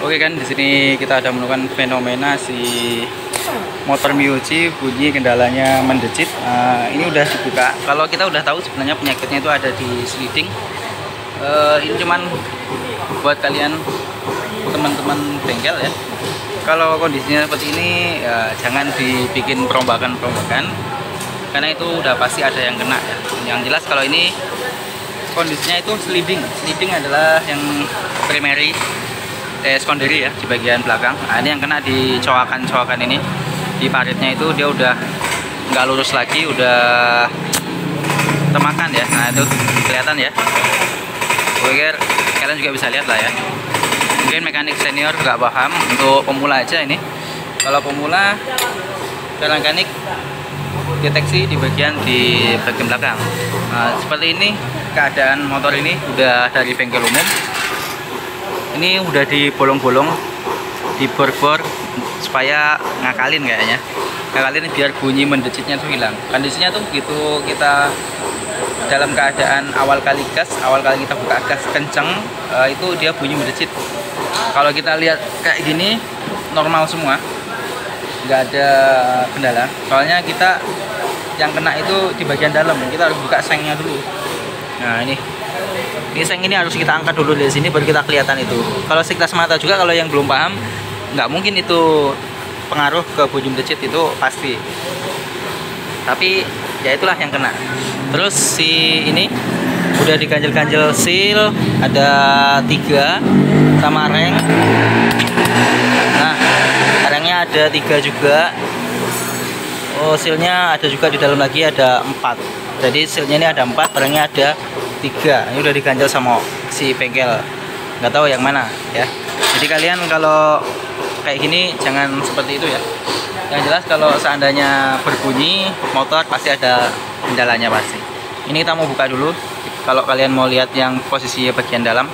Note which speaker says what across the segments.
Speaker 1: Oke kan, di sini kita ada menemukan fenomena si motor Miyuji bunyi kendalanya mendecit. Ini udah dibuka. Kalau kita udah tahu sebenarnya penyakitnya itu ada di sliding. Ini cuman buat kalian teman-teman bengkel ya. Kalau kondisinya seperti ini ya jangan dibikin perombakan-perombakan, karena itu udah pasti ada yang kena ya. Yang jelas kalau ini kondisinya itu sliding. Sliding adalah yang primary, secondary ya, di bagian belakang. Nah, ini yang kena di coakan ini, di paritnya itu dia udah nggak lurus lagi, udah termakan ya. Nah itu kelihatan ya. Oke, kalian juga bisa lihat lah ya. Mungkin mekanik senior nggak paham, untuk pemula aja ini. Kalau pemula, mekanik deteksi di bagian belakang. Nah, seperti ini keadaan motor ini udah dari bengkel umum. Ini udah dibolong-bolong, dibor-bor supaya ngakalin kayaknya. Ngakalin biar bunyi mendecitnya tuh hilang. Kondisinya tuh gitu, kita dalam keadaan awal kali kita buka gas kenceng, itu dia bunyi mendecit. Kalau kita lihat kayak gini normal semua, nggak ada kendala. Soalnya kita yang kena itu di bagian dalam, kita harus buka sengnya dulu. Nah ini seng ini harus kita angkat dulu dari sini baru kita kelihatan itu. Kalau sekilas mata juga, kalau yang belum paham, nggak mungkin itu pengaruh ke bunyi mendecit, itu pasti. Tapi ya itulah yang kena. Terus si ini udah diganjel-ganjel seal, ada 3 sama reng. Nah, rengnya ada 3 juga. Oh, sealnya ada juga di dalam lagi, ada 4. Jadi sealnya ini ada 4, rengnya ada 3. Ini udah diganjel sama si bengkel, nggak tahu yang mana ya. Jadi kalian kalau kayak gini jangan seperti itu ya. Yang jelas kalau seandainya berbunyi motor pasti ada kendalanya pasti. Ini kita mau buka dulu. Kalau kalian mau lihat yang posisi bagian dalam,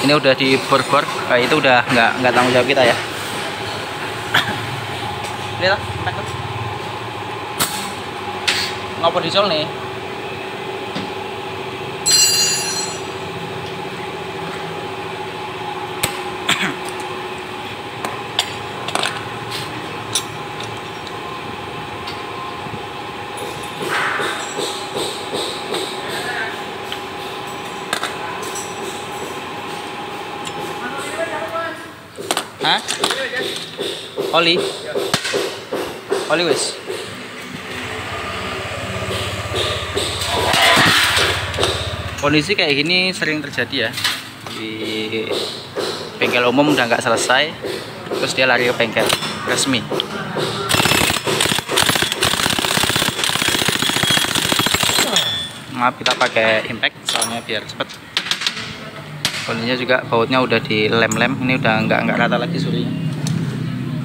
Speaker 1: ini udah dibor-bor, kayak itu udah nggak tanggung jawab kita ya. Lihat ngopo dicol nih. Hah? Oli wis. Kondisi kayak gini sering terjadi ya, di bengkel umum udah nggak selesai, terus dia lari ke bengkel resmi. Maaf, kita pakai impact soalnya biar cepet. Kondisinya juga bautnya udah dilem-lem, ini udah nggak rata lagi surinya,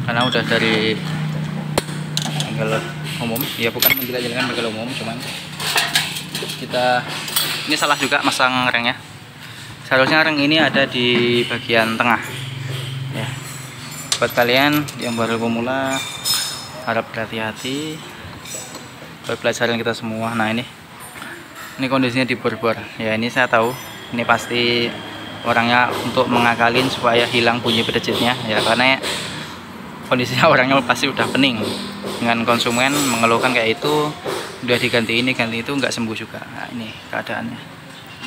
Speaker 1: karena udah dari bengkel umum. Ya bukan menjelek-jelekan bengkel umum, cuman kita ini salah juga masang rengnya. Seharusnya reng ini ada di bagian tengah ya. Buat kalian yang baru pemula harap berhati-hati buat pelajaran kita semua. Nah ini kondisinya dibor-bor ya. Ini saya tahu ini pasti orangnya untuk mengakalin supaya hilang bunyi berdecitnya ya, karena kondisinya orangnya pasti udah pening dengan konsumen mengeluhkan kayak itu, udah diganti ini ganti itu nggak sembuh juga. Nah ini keadaannya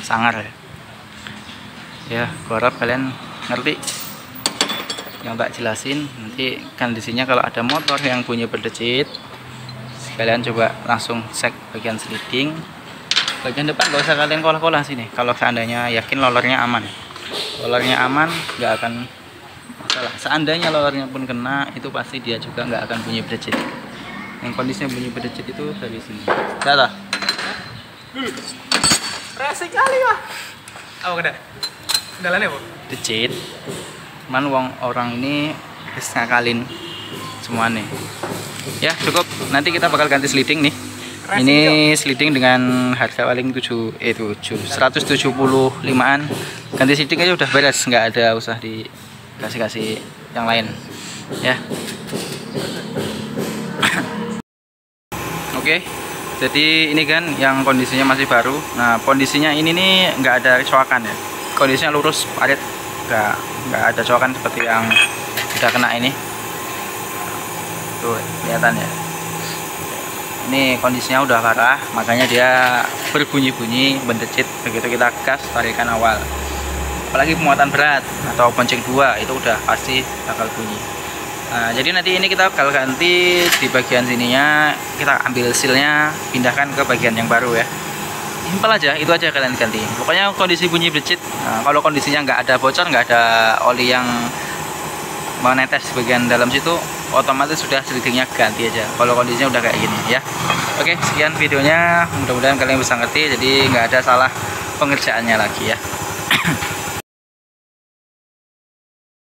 Speaker 1: sangar ya. Gua harap kalian ngerti yang tak jelasin. Nanti kondisinya kalau ada motor yang bunyi berdecit, kalian coba langsung cek bagian sliding, bagian depan nggak usah kalian kolah-kolah sini. Kalau seandainya yakin lolornya aman, nggak akan masalah. Seandainya lolornya pun kena, itu pasti dia juga nggak akan bunyi berdecit. Yang kondisinya bunyi berdecit itu dari sini. Lihat.
Speaker 2: Resik kali lah. Apa kena? Kendalanya apa?
Speaker 1: Decit. Cuman orang ini harus ngakalin semuanya. Ya cukup. Nanti kita bakal ganti sliding nih. Ini sliding dengan harga paling 175-an. Ganti sliding aja udah beres, nggak ada usah dikasih yang lain ya. Oke, jadi ini kan yang kondisinya masih baru. Nah kondisinya ini nih nggak ada coakan ya, kondisinya lurus parit nggak ada coakan seperti yang udah kena ini. Tuh kelihatan ya, ini kondisinya udah parah, makanya dia berbunyi-bunyi, mendecit begitu kita gas tarikan awal. Apalagi pemuatan berat atau bonceng 2 itu udah pasti bakal bunyi. Nah, jadi nanti ini kita bakal ganti di bagian sininya, kita ambil sealnya, pindahkan ke bagian yang baru ya. Simpel aja, itu aja kalian ganti. Pokoknya kondisi bunyi becit. Nah, kalau kondisinya nggak ada bocor, nggak ada oli yang menetes di bagian dalam situ, otomatis sudah slidingnya ganti aja. Kalau kondisinya udah kayak gini ya. Oke, sekian videonya. Mudah-mudahan kalian bisa ngerti. Jadi nggak ada salah pengerjaannya lagi ya.